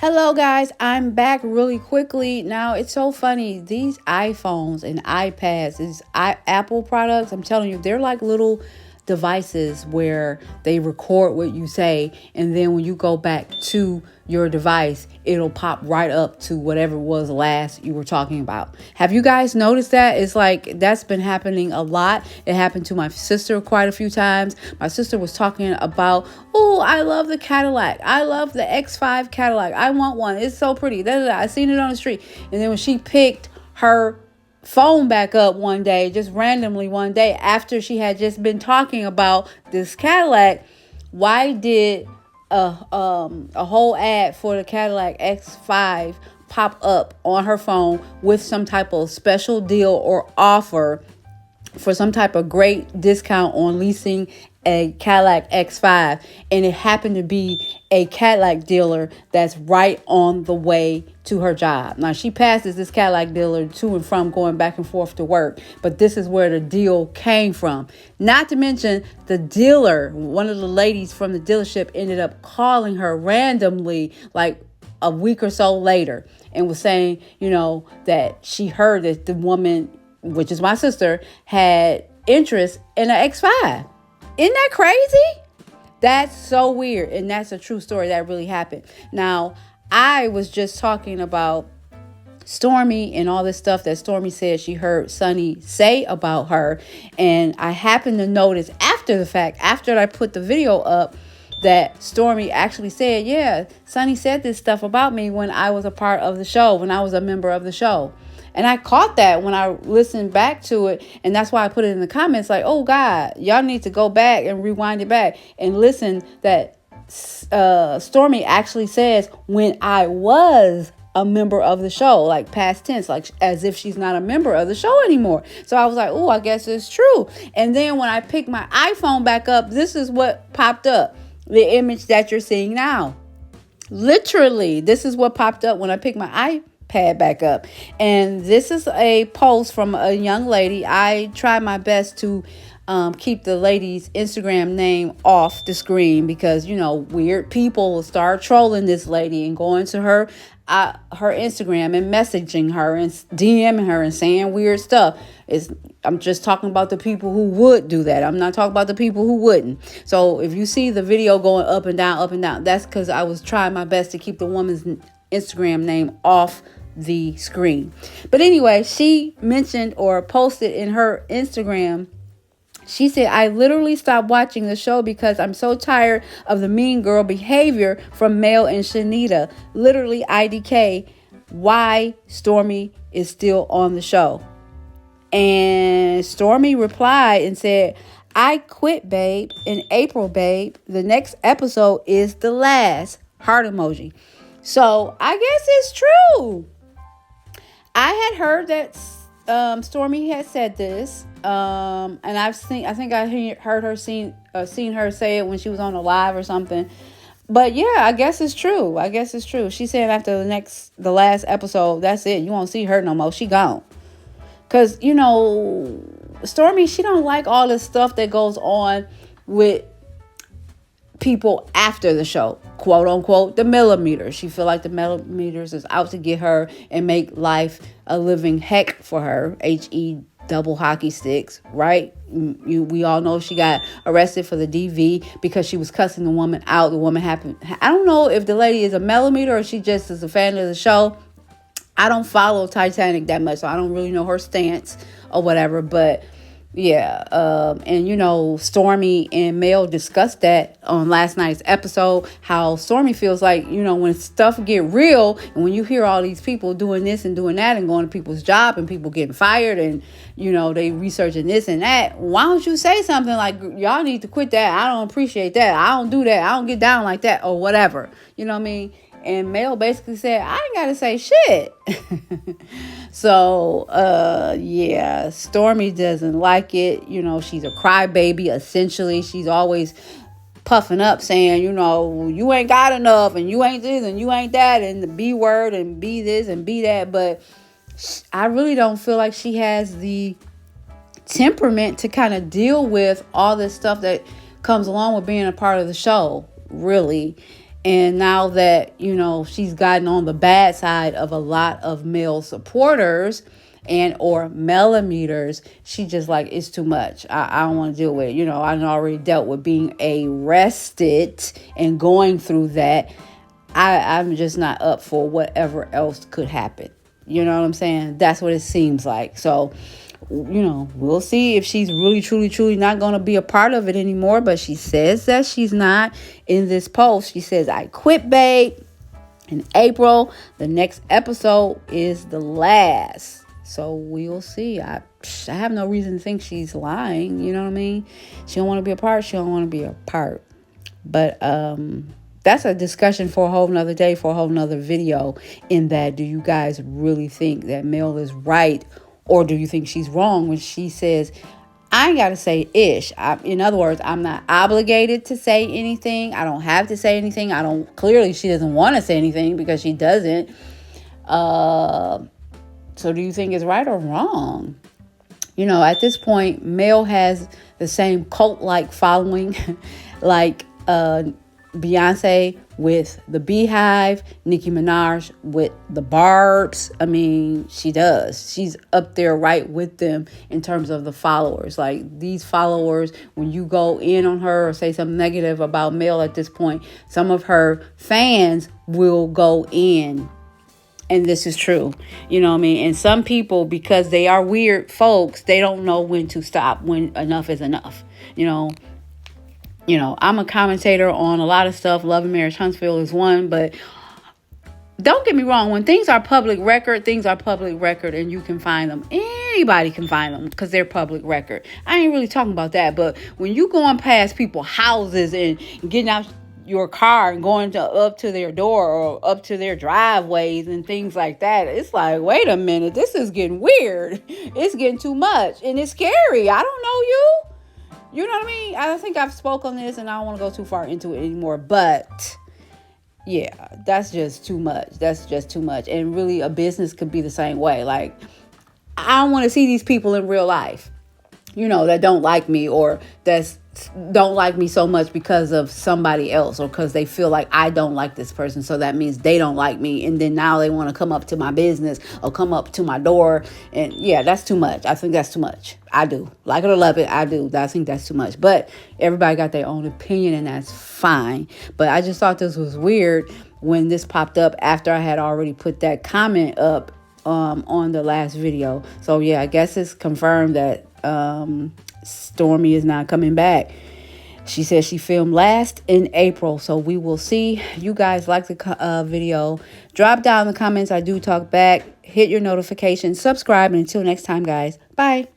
Hello, guys. I'm back really quickly. Now, it's so funny. These iPhones and iPads, Apple products, I'm telling you, they're like little devices where they record what you say. And then when you go back to your device, it'll pop right up to whatever it was last you were talking about. Have you guys noticed that? It's like that's been happening a lot. It happened to my sister quite a few times. My sister was talking about, oh, I love the Cadillac. I love the X5 Cadillac. I want one. It's so pretty. I seen it on the street. And then when she picked her phone back up one day, just randomly one day after she had just been talking about this Cadillac, why did a whole ad for the Cadillac X5 pop up on her phone with some type of special deal or offer for some type of great discount on leasing a Cadillac X5? And it happened to be a Cadillac dealer that's right on the way to her job. Now, she passes this Cadillac dealer to and from, going back and forth to work, but this is where the deal came from. Not to mention the dealer, one of the ladies from the dealership ended up calling her randomly like a week or so later and was saying, that she heard that the woman, which is my sister, had interest in an X5. Isn't that crazy? That's so weird. And that's a true story that really happened. Now, I was just talking about Stormi and all this stuff that Stormi said she heard Sonny say about her. And I happened to notice after the fact, after I put the video up, that Stormi actually said, yeah, Sonny said this stuff about me when I was a part of the show, when I was a member of the show. And I caught that when I listened back to it. And that's why I put it in the comments like, oh, God, y'all need to go back and rewind it back and listen that Stormi actually says when I was a member of the show, like past tense, like as if she's not a member of the show anymore. So I was like, oh, I guess it's true. And then when I picked my iPhone back up, this is what popped up. The image that you're seeing now. Literally, this is what popped up when I picked my iPad back up. And this is a post from a young lady. I try my best to keep the lady's Instagram name off the screen because, weird people will start trolling this lady and going to her Instagram and messaging her and DMing her and saying weird stuff. I'm just talking about the people who would do that. I'm not talking about the people who wouldn't. So if you see the video going up and down, that's because I was trying my best to keep the woman's Instagram name off the screen. But anyway, she mentioned or posted in her Instagram, she said, I literally stopped watching the show because I'm so tired of the mean girl behavior from Mel and Shanita. Literally IDK, why Stormi is still on the show. And Stormi replied and said, I quit, babe. In April, babe. The next episode is the last. Heart emoji. So I guess it's true. I had heard that Stormi had said this. And I think I heard her seen her say it when she was on a live or something. But yeah, I guess it's true. She said after the last episode, that's it. You won't see her no more. She gone. Because, Stormi, she don't like all this stuff that goes on with people after the show, quote unquote, the millimeters. She feel like the millimeters is out to get her and make life a living heck for her. HE double hockey sticks, right? We all know she got arrested for the DV because she was cussing the woman out. The woman I don't know if the lady is a millimeter or she just is a fan of the show. I don't follow Titanic that much, so I don't really know her stance or whatever. But yeah, and Stormi and Mel discussed that on last night's episode, how Stormi feels like, when stuff get real and when you hear all these people doing this and doing that and going to people's job and people getting fired and, they researching this and that, why don't you say something like, y'all need to quit that. I don't appreciate that. I don't do that. I don't get down like that or whatever. You know what I mean? And Mel basically said, I ain't got to say shit. So, yeah, Stormi doesn't like it. She's a crybaby, essentially. She's always puffing up saying, you ain't got enough and you ain't this and you ain't that and the B word and be this and be that. But I really don't feel like she has the temperament to kind of deal with all this stuff that comes along with being a part of the show, really. And now that, she's gotten on the bad side of a lot of male supporters and or millimeters, she just like, it's too much. I don't want to deal with it. I already dealt with being arrested and going through that. I'm just not up for whatever else could happen. You know what I'm saying? That's what it seems like. So, we'll see if she's really, truly, truly not going to be a part of it anymore. But she says that she's not. In this post, she says, I quit, babe. In April, the next episode is the last. So we'll see. I have no reason to think she's lying. You know what I mean? She don't want to be a part. She don't want to be a part. But that's a discussion for a whole nother day, for a whole nother video. In that, do you guys really think that Mel is right? Or do you think she's wrong when she says, I ain't got to say ish? In other words, I'm not obligated to say anything. I don't have to say anything. Clearly, she doesn't want to say anything because she doesn't. So do you think it's right or wrong? At this point, Mel has the same cult-like following like Beyonce with the Beehive, Nicki Minaj with the Barbs. I mean, she does. She's up there right with them in terms of the followers. Like, these followers, when you go in on her or say something negative about Mel at this point, some of her fans will go in. And this is true. You know what I mean? And some people, because they are weird folks, they don't know when to stop, when enough is enough. I'm a commentator on a lot of stuff. Love and Marriage Huntsville is one. But don't get me wrong. When things are public record, and you can find them. Anybody can find them because they're public record. I ain't really talking about that. But when you going past people's houses and getting out your car and going up to their door or up to their driveways and things like that, it's like, wait a minute, this is getting weird. It's getting too much and it's scary. I don't know you. You know what I mean? I think I've spoke on this and I don't want to go too far into it anymore, but yeah, that's just too much. And really, a business could be the same way. Like, I don't want to see these people in real life, that don't like me or don't like me so much because of somebody else or because they feel like I don't like this person. So that means they don't like me. And then now they want to come up to my business or come up to my door. And yeah, that's too much. I think that's too much. I do. Like it or love it, I do. I think that's too much. But everybody got their own opinion and that's fine. But I just thought this was weird when this popped up after I had already put that comment up on the last video. So yeah, I guess it's confirmed that Stormi is not coming back. She says she filmed last in April, so we will see. You guys like the video, drop down in the comments. I do talk back. Hit your notifications, subscribe, and until next time, guys, bye.